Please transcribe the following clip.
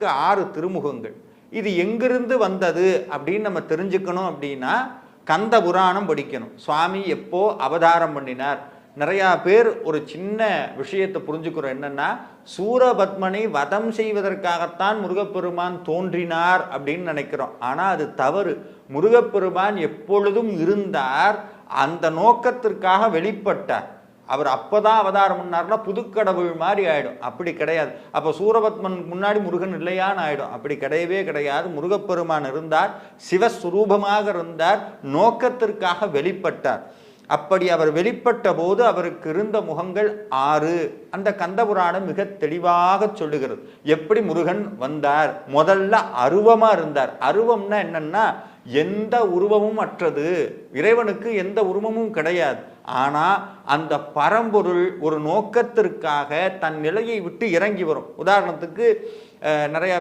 6 திருமுகங்கள். இது எங்கிருந்து வந்தது அப்படின்னு நம்ம தெரிஞ்சுக்கணும் அப்படின்னா கந்த புராணம் படிக்கணும். சுவாமி எப்போ அவதாரம் பண்ணினார்? நிறையா பேர் ஒரு சின்ன விஷயத்தை புரிஞ்சுக்கிறோம். என்னன்னா, சூரபத்மனை வதம் செய்வதற்காகத்தான் முருகப்பெருமான் தோன்றினார் அப்படின்னு நினைக்கிறோம். ஆனால் அது தவறு. முருகப்பெருமான் எப்பொழுதும் இருந்தார், அந்த நோக்கத்திற்காக வெளிப்பட்டார். அவர் அப்போதான் அவதாரம் பண்ணார்னா புதுக்கடவுள் மாதிரி ஆயிடும். அப்படி கிடையாது. அப்போ சூரபத்மன் முன்னாடி முருகன் இல்லையான்னு ஆயிடும். அப்படி கிடையவே கிடையாது. முருகப்பெருமான் இருந்தார், சிவஸ்வரூபமாக இருந்தார், நோக்கத்திற்காக வெளிப்பட்டார். அப்படி அவர் வெளிப்பட்ட போது அவருக்கு இருந்த முகங்கள் 6. அந்த கந்தபுராணம் மிக தெளிவாக சொல்லுகிறது எப்படி முருகன் வந்தார். முதல்ல அருவமா இருந்தார். அருவம்னா என்னன்னா, எந்த உருவமும் அற்றது. இறைவனுக்கு எந்த உருவமும் கிடையாது. ஆனா அந்த பரம்பொருள் ஒரு நோக்கத்திற்காக தன் நிலையை விட்டு இறங்கி வரும். உதாரணத்துக்கு நிறைய